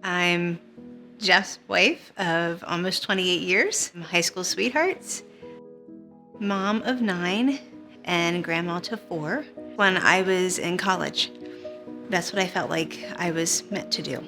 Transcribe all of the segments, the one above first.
I'm Jeff's wife of almost 28 years, high school sweethearts, mom of 9, and grandma to 4. When I was in college, that's what I felt like I was meant to do,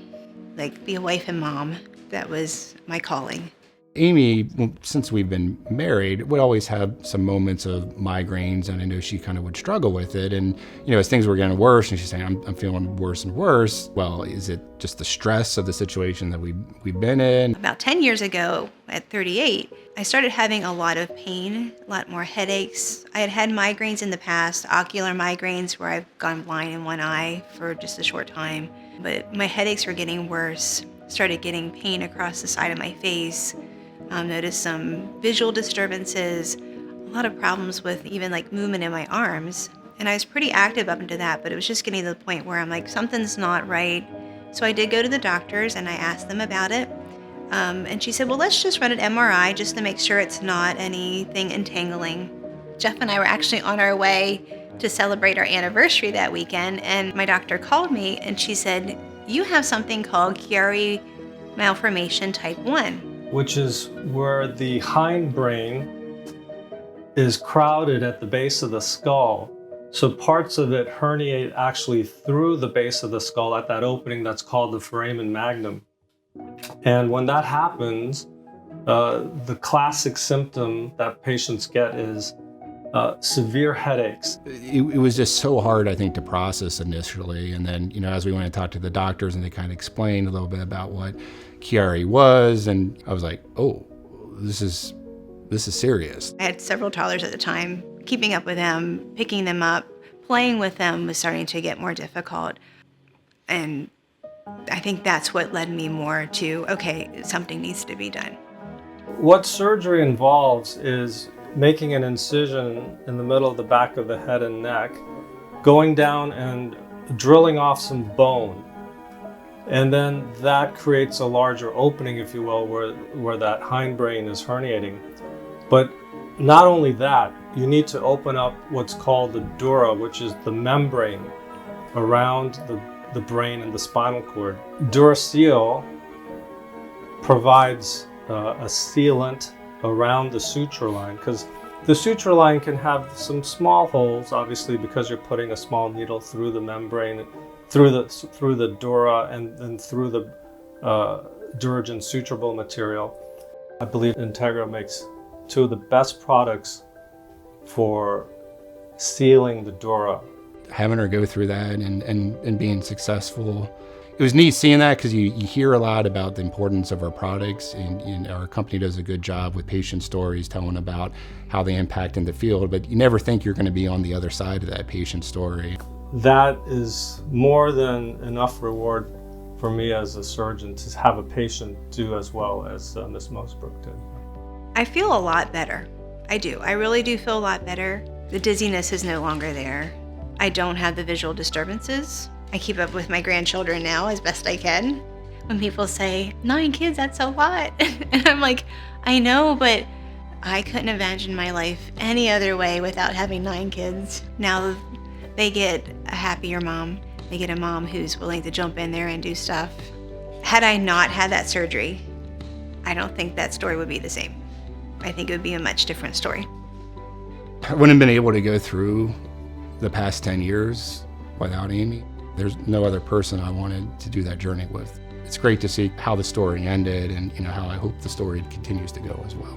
like be a wife and mom. That was my calling. Amy, well, since we've been married, would always have some moments of migraines, and I know she kind of would struggle with it. And, as things were getting worse, and she's saying, I'm feeling worse and worse. Well, is it just the stress of the situation that we've been in? About 10 years ago, at 38, I started having a lot of pain, a lot more headaches. I had had migraines in the past, ocular migraines, where I've gone blind in one eye for just a short time. But my headaches were getting worse, started getting pain across the side of my face. Noticed some visual disturbances, a lot of problems with even like movement in my arms. And I was pretty active up into that, but it was just getting to the point where I'm like, something's not right. So I did go to the doctors and I asked them about it. And she said, well, let's just run an MRI just to make sure it's not anything entangling. Jeff and I were actually on our way to celebrate our anniversary that weekend. And my doctor called me and she said, you have something called Chiari Malformation Type I. Which is where the hindbrain is crowded at the base of the skull. So parts of it herniate actually through the base of the skull at that opening that's called the foramen magnum. And when that happens, the classic symptom that patients get is severe headaches. It was just so hard, I think, to process initially. And then, as we went and talked to the doctors and they kind of explained a little bit about what Chiari was, and I was like, oh, this is serious. I had several toddlers at the time. Keeping up with them, picking them up, playing with them was starting to get more difficult. And I think that's what led me more to, okay, something needs to be done. What surgery involves is making an incision in the middle of the back of the head and neck, going down and drilling off some bone. And then that creates a larger opening, if you will, where that hindbrain is herniating. But not only that, you need to open up what's called the dura, which is the membrane around the brain and the spinal cord. DuraSeal provides a sealant around the suture line, because the suture line can have some small holes, obviously, because you're putting a small needle through the membrane, through the dura and through the Duragen suturable material. I believe Integra makes two of the best products for sealing the dura. Having her go through that and being successful, it was neat seeing that, because you hear a lot about the importance of our products, and our company does a good job with patient stories telling about how they impact in the field, but you never think you're going to be on the other side of that patient story. That is more than enough reward for me as a surgeon to have a patient do as well as Ms. Mosebrook did. I feel a lot better. I do. I really do feel a lot better. The dizziness is no longer there. I don't have the visual disturbances. I keep up with my grandchildren now as best I can. When people say, 9 kids, that's a lot. And I'm like, I know, but I couldn't imagine my life any other way without having 9 kids. Now they get a happier mom. They get a mom who's willing to jump in there and do stuff. Had I not had that surgery, I don't think that story would be the same. I think it would be a much different story. I wouldn't have been able to go through the past 10 years without Amy. There's no other person I wanted to do that journey with. It's great to see how the story ended, and how I hope the story continues to go as well.